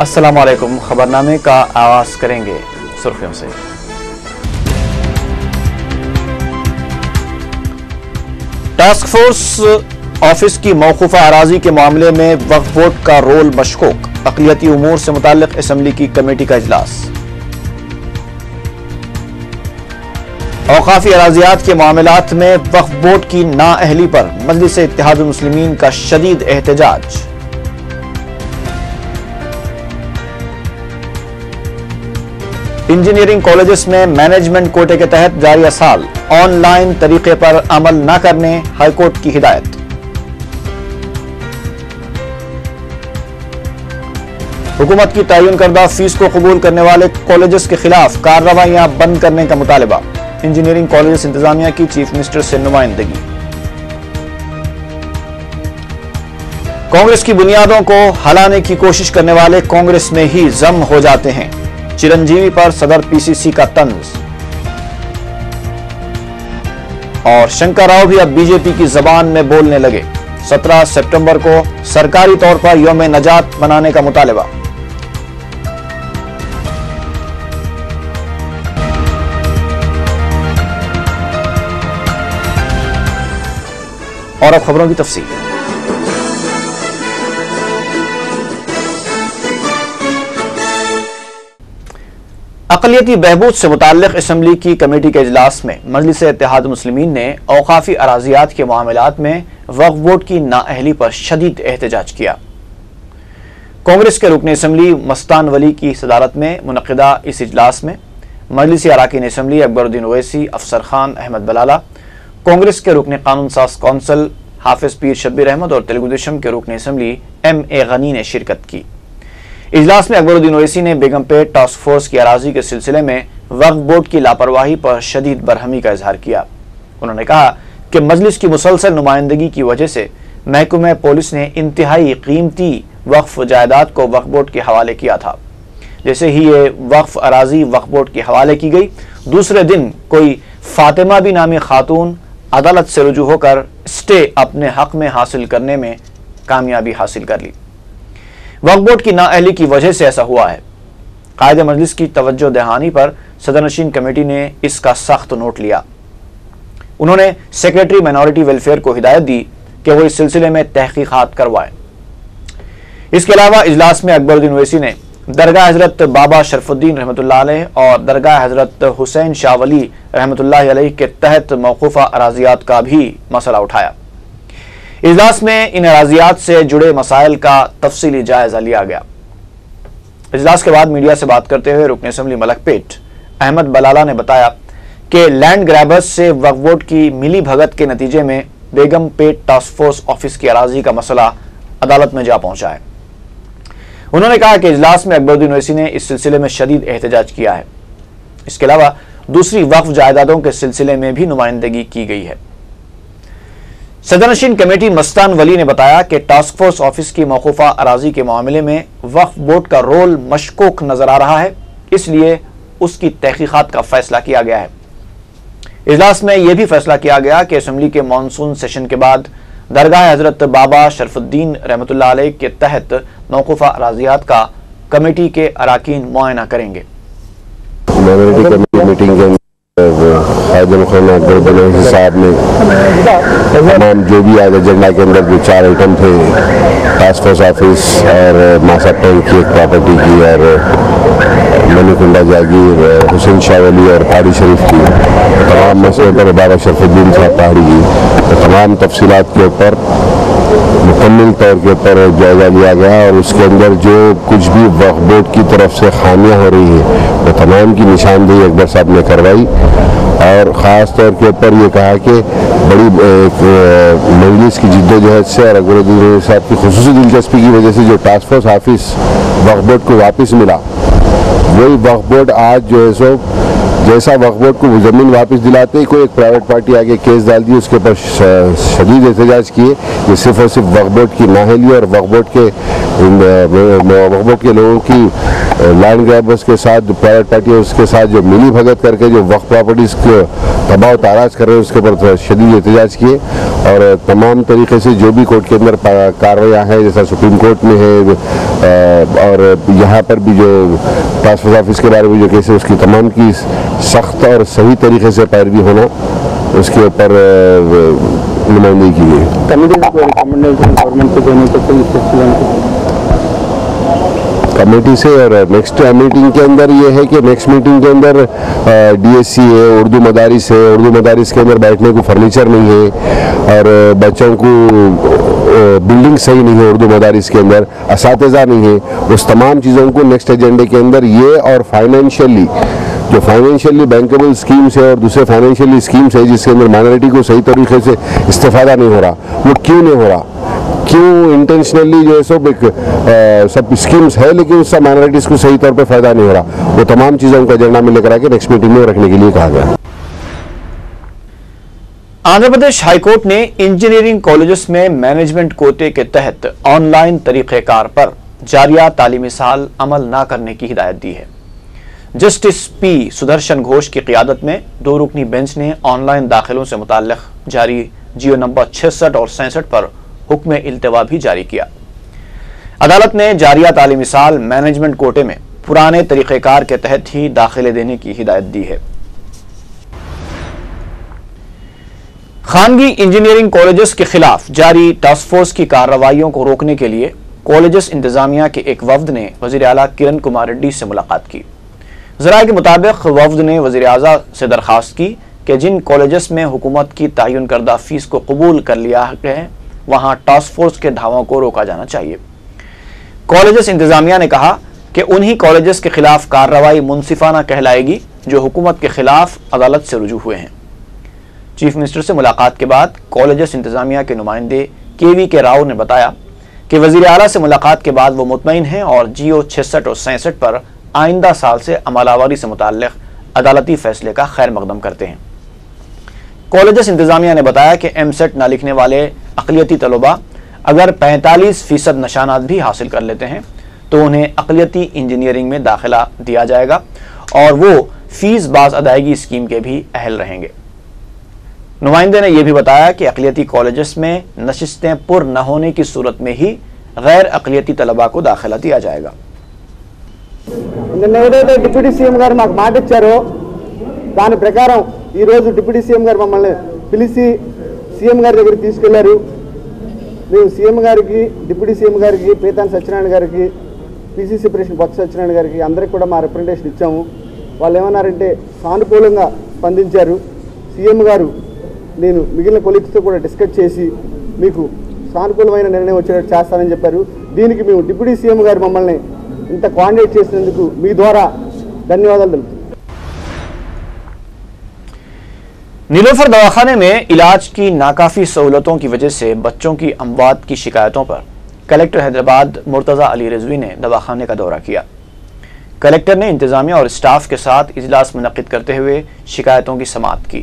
السلام علیکم۔ خبرنامے کا آغاز کریں گے سرخیوں سے۔ ٹاسک فورس آفس کی موقوفہ اراضی کے معاملے میں وقف بورڈ کا رول مشکوک، اقلیتی امور سے متعلق اسمبلی کی کمیٹی کا اجلاس۔ اوقافی اراضیات کے معاملات میں وقف بورڈ کی نااہلی پر مجلس اتحاد المسلمین کا شدید احتجاج۔ انجینئرنگ کالجز میں مینجمنٹ کوٹے کے تحت جاریہ سال آن لائن طریقے پر عمل نہ کرنے ہائی کورٹ کی ہدایت۔ حکومت کی تعین کردہ فیس کو قبول کرنے والے کالجز کے خلاف کارروائیاں بند کرنے کا مطالبہ، انجینئرنگ کالجز انتظامیہ کی چیف منسٹر سے نمائندگی۔ کانگریس کی بنیادوں کو ہلانے کی کوشش کرنے والے کانگریس میں ہی ضم ہو جاتے ہیں، چرنجیوی پر صدر پی سی سی کا طنز۔ اور شنکر راؤ بھی اب بی جے پی کی زبان میں بولنے لگے، 17 ستمبر کو سرکاری طور پر یوم نجات منانے کا مطالبہ۔ اور اب خبروں کی تفصیل۔ اقلیتی بہبود سے متعلق اسمبلی کی کمیٹی کے اجلاس میں مجلس اتحاد المسلمین نے اوقافی اراضیات کے معاملات میں وقف بورڈ کی نااہلی پر شدید احتجاج کیا۔ کانگریس کے رکن اسمبلی مستان ولی کی صدارت میں منعقدہ اس اجلاس میں مجلسی اراکین اسمبلی اکبر الدین اویسی، افسر خان احمد بلالہ، کانگریس کے رکن قانون ساز کونسل حافظ پیر شبیر احمد اور تلگو دیشم کے رکن اسمبلی ایم اے غنی نے شرکت کی۔ اجلاس میں اکبر الدین اویسی نے بیگم پیٹ ٹاسک فورس کی اراضی کے سلسلے میں وقف بورڈ کی لاپرواہی پر شدید برہمی کا اظہار کیا۔ انہوں نے کہا کہ مجلس کی مسلسل نمائندگی کی وجہ سے محکمہ پولیس نے انتہائی قیمتی وقف جائیداد کو وقف بورڈ کے حوالے کیا تھا۔ جیسے ہی یہ وقف اراضی وقف بورڈ کے حوالے کی گئی، دوسرے دن کوئی فاطمہ بھی نامی خاتون عدالت سے رجوع ہو کر اسٹے اپنے حق میں حاصل کرنے میں کامیابی حاصل کر لی۔ وقف بورڈ کی نااہلی کی وجہ سے ایسا ہوا ہے۔ قائد مجلس کی توجہ دہانی پر صدر نشین کمیٹی نے اس کا سخت نوٹ لیا۔ انہوں نے سیکریٹری مائنورٹی ویلفیئر کو ہدایت دی کہ وہ اس سلسلے میں تحقیقات کروائے۔ اس کے علاوہ اجلاس میں اکبر الدین اویسی نے درگاہ حضرت بابا شرف الدین رحمۃ اللہ علیہ اور درگاہ حضرت حسین شاہ ولی رحمۃ اللہ علیہ کے تحت موقوفہ اراضیات کا بھی مسئلہ اٹھایا۔ اجلاس میں ان اراضیات سے جڑے مسائل کا تفصیلی جائزہ لیا گیا۔ اجلاس کے بعد میڈیا سے بات کرتے ہوئے رکن اسمبلی ملک پیٹ احمد بلالہ نے بتایا کہ لینڈ گریبرز سے وقف بورڈ کی ملی بھگت کے نتیجے میں بیگم پیٹ ٹاسک فورس آفس کی اراضی کا مسئلہ عدالت میں جا پہنچا ہے۔ انہوں نے کہا کہ اجلاس میں اکبر الدین اویسی نے اس سلسلے میں شدید احتجاج کیا ہے۔ اس کے علاوہ دوسری وقف جائیدادوں کے سلسلے میں بھی نمائندگی کی گئی ہے۔ صدر نشین کمیٹی مستان ولی نے بتایا کہ ٹاسک فورس آفس کی موقوفہ اراضی کے معاملے میں وقف بورڈ کا رول مشکوک نظر آ رہا ہے، اس لیے اس کی تحقیقات کا فیصلہ کیا گیا ہے۔ اجلاس میں یہ بھی فیصلہ کیا گیا کہ اسمبلی کے مانسون سیشن کے بعد درگاہ حضرت بابا شرف الدین رحمۃ اللہ علیہ کے تحت موقوفہ اراضیات کا کمیٹی کے اراکین معائنہ کریں گے۔ قائد مقام اکبر الدین اویسی صاحب نے تمام جو بھی آج ایجنڈا کے اندر جو 4 آئٹم تھے، ٹاسک فورس آفس اور ماسا ٹینک کی ایک پراپرٹی کی اور منی کنڈا جاگیر حسین شاہ ولی اور پہاڑی شریف کی تمام مسئلے پر بابا شرف الدین صاحب پہاڑی کی تمام تفصیلات کے اوپر مکمل طور کے اوپر جائزہ لیا گیا، اور اس کے اندر جو کچھ بھی وقف بورڈ کی طرف سے خامیاں ہو رہی ہیں وہ تمام کی نشاندہی اکبر صاحب نے کروائی، اور خاص طور کے اوپر یہ کہا کہ بڑی مجلس کی جدوجہد سے اور اکبر الدین صاحب کی خصوصی دلچسپی کی وجہ سے جو ٹاسک فورس آفس وقف بورڈ کو واپس ملا، وہی وقف بورڈ آج جو ہے سو جیسا وقف بورڈ کو زمین واپس دلاتے ہی کوئی ایک پرائیویٹ پارٹی آگے کیس ڈال دی، اس کے اوپر شدید احتجاج کیے کہ صرف اور صرف وقف بورڈ کی نااہلی اور وقف بورڈ کے لوگوں کی لینڈ گریبرز کے ساتھ پرائیویٹ پارٹی اس کے ساتھ جو ملی بھگت کر کے جو وقف پراپرٹیز کو تباہ و تاراج کر رہے ہیں اس کے اوپر شدید احتجاج کیے، اور تمام طریقے سے جو بھی کورٹ کے اندر کارروائیاں ہیں جیسا سپریم کورٹ میں ہے اور یہاں پر بھی جو ٹاسک فورس آفس کے بارے میں جو کیس ہے اس کی تمام کی سخت اور صحیح طریقے سے پیروی ہونا اس کے اوپر نمائندگی کی گئی کمیٹی سے. اور نیکسٹ میٹنگ کے اندر یہ ہے کہ نیکسٹ میٹنگ کے اندر ڈی ایس سی ہے, اردو مدارس ہے, اردو مدارس کے اندر بیٹھنے کو فرنیچر نہیں ہے اور بچوں کو بلڈنگ صحیح نہیں ہے, اردو مدارس کے اندر اساتذہ نہیں ہے, اس تمام چیزوں کو نیکسٹ ایجنڈے کے اندر یہ اور فائنینشلی جو فائنینشلی بینکیبل اسکیمس ہے اور دوسرے فائنینشلی اسکیمس ہے جس کے اندر مائنورٹی کو صحیح طریقے سے استفادہ نہیں ہو رہا, وہ کیوں نہیں ہو رہا, کیوں انٹینشنلی جو ہے سب اسکیمس ہے لیکن اس سے مائنورٹیز کو صحیح طور پہ فائدہ نہیں ہو رہا, وہ تمام چیزوں کا ایجنڈا میں لے کر آ کے نیکسٹ میٹنگ میں رکھنے کے لیے کہا گیا. آندھرا پردیش ہائی کورٹ نے انجینئرنگ کالجز میں مینجمنٹ کوٹے کے تحت آن لائن طریقہ کار پر جاریہ تعلیمی سال عمل نہ کرنے کی ہدایت دی ہے. جسٹس پی سدرشن گھوش کی قیادت میں 2 رکنی بینچ نے آن لائن داخلوں سے متعلق جاری جیو نمبر 66 اور 67 پر حکم التوا بھی جاری کیا. عدالت نے جاریہ تعلیمی سال مینجمنٹ کوٹے میں پرانے طریقہ کار کے تحت ہی داخلے دینے کی ہدایت دی ہے. خانگی انجینئرنگ کالجز کے خلاف جاری ٹاسک فورس کی کارروائیوں کو روکنے کے لیے کالجز انتظامیہ کے ایک وفد نے وزیر اعلیٰ کرن کمار ریڈی سے ملاقات کی. ذرائع کے مطابق وفد نے وزیر اعظم سے درخواست کی کہ جن کالجز میں حکومت کی تعین کردہ فیس کو قبول کر لیا ہے وہاں ٹاسک فورس کے دھاووں کو روکا جانا چاہیے. کالجز انتظامیہ نے کہا کہ انہی کالجز کے خلاف کارروائی منصفانہ کہلائے گی جو حکومت کے خلاف عدالت سے رجوع ہوئے ہیں. چیف منسٹر سے ملاقات کے بعد کالجز انتظامیہ کے نمائندے کے وی کے راؤ نے بتایا کہ وزیر اعلیٰ سے ملاقات کے بعد وہ مطمئن ہیں اور جیو 66 اور 67 پر آئندہ سال سے عمل آوری سے متعلق عدالتی فیصلے کا خیر مقدم کرتے ہیں. کالجز انتظامیہ نے بتایا کہ ایم سیٹ نہ لکھنے والے اقلیتی طلباء اگر 45% نشانات بھی حاصل کر لیتے ہیں تو انہیں اقلیتی انجینئرنگ میں داخلہ دیا جائے گا اور وہ فیس باز ادائیگی اسکیم کے بھی اہل رہیں گے. نمائندے نے یہ بھی بتایا کہ اقلیتی کالجز میں نشستیں پر نہ ہونے کی صورت میں ہی غیر اقلیتی طلباء کو داخلہ دیا جائے گا. ఏదైతే డిప్యూటీ సీఎం గారు మాకు మాట ఇచ్చారో దాని ప్రకారం ఈరోజు డిప్యూటీ సీఎం గారు మమ్మల్ని పిలిచి సీఎం గారి దగ్గరికి తీసుకెళ్లారు. మేము సీఎం గారికి డిప్యూటీ సీఎం గారికి పీతాన్ సత్యనారాయణ గారికి పీసీసీ ప్రెసిడెంట్ బొత్స సత్యనారాయణ గారికి అందరికీ కూడా మా రిప్రజెంటేషన్ ఇచ్చాము. వాళ్ళు ఏమన్నారంటే సానుకూలంగా స్పందించారు. సీఎం గారు నేను మిగిలిన కొలీగ్స్తో కూడా డిస్కస్ చేసి మీకు సానుకూలమైన నిర్ణయం వచ్చేటట్టు చేస్తానని చెప్పారు. దీనికి మేము డిప్యూటీ సీఎం గారు మమ్మల్ని ఇంత కోఆర్డినేట్ చేసినందుకు మీ ద్వారా ధన్యవాదాలు తెలుపుతున్నాను. نیلوفر دواخانے میں علاج کی ناکافی سہولتوں کی وجہ سے بچوں کی اموات کی شکایتوں پر کلکٹر حیدرآباد مرتضی علی رضوی نے دواخانے کا دورہ کیا. کلکٹر نے انتظامیہ اور اسٹاف کے ساتھ اجلاس منعقد کرتے ہوئے شکایتوں کی سماعت کی.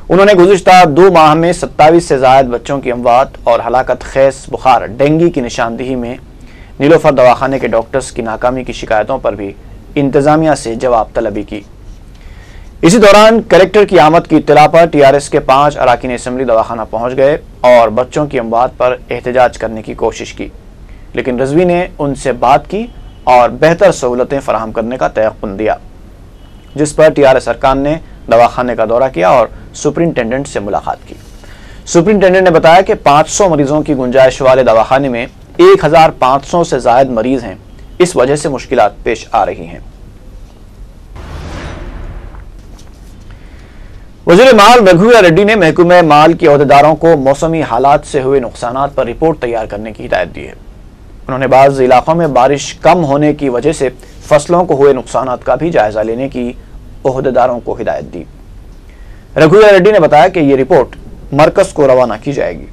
انہوں نے گزشتہ 2 ماہ میں 27 سے زائد بچوں کی اموات اور ہلاکت خیز بخار ڈینگی کی نشاندہی میں نیلوفر دواخانے کے ڈاکٹرز کی ناکامی کی شکایتوں پر بھی انتظامیہ سے جواب طلبی کی. اسی دوران کلکٹر کی آمد کی اطلاع پر TRS کے 5 اراکین اسمبلی دواخانہ پہنچ گئے اور بچوں کی اموات پر احتجاج کرنے کی کوشش کی, لیکن رضوی نے ان سے بات کی اور بہتر سہولتیں فراہم کرنے کا تیقن دیا, جس پر TRS ارکان نے دواخانے کا دورہ کیا اور سپرنٹینڈنٹ سے ملاقات کی. سپرنٹینڈنٹ نے بتایا کہ 500 مریضوں کی گنجائش والے دواخانے میں 1500 سے زائد مریض ہیں, اس وجہ سے مشکلات پیش آ رہی ہیں. وزیر مال رگھویر ریڈی نے محکمہ مال کے عہدیداروں کو موسمی حالات سے ہوئے نقصانات پر رپورٹ تیار کرنے کی ہدایت دی ہے. انہوں نے بعض علاقوں میں بارش کم ہونے کی وجہ سے فصلوں کو ہوئے نقصانات کا بھی جائزہ لینے کی عہدیداروں کو ہدایت دی. رگھویر ریڈی نے بتایا کہ یہ رپورٹ مرکز کو روانہ کی جائے گی.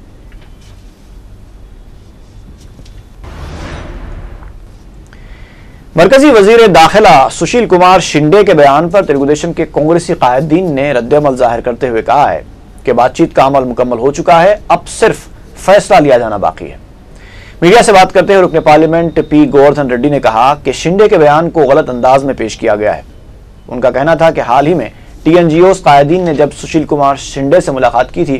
مرکزی وزیر داخلہ سشیل کمار شنڈے کے بیان پر تلگو دیشم کے کانگریسی قائدین نے رد عمل ظاہر کرتے ہوئے کہا ہے کہ بات چیت کا عمل مکمل ہو چکا ہے, اب صرف فیصلہ لیا جانا باقی ہے. میڈیا سے بات کرتے ہوئے رکن پارلیمنٹ پی گوردھن ریڈی نے کہا کہ شنڈے کے بیان کو غلط انداز میں پیش کیا گیا ہے. ان کا کہنا تھا کہ حال ہی میں TNGOs قائدین نے جب سشیل کمار شنڈے سے ملاقات کی تھی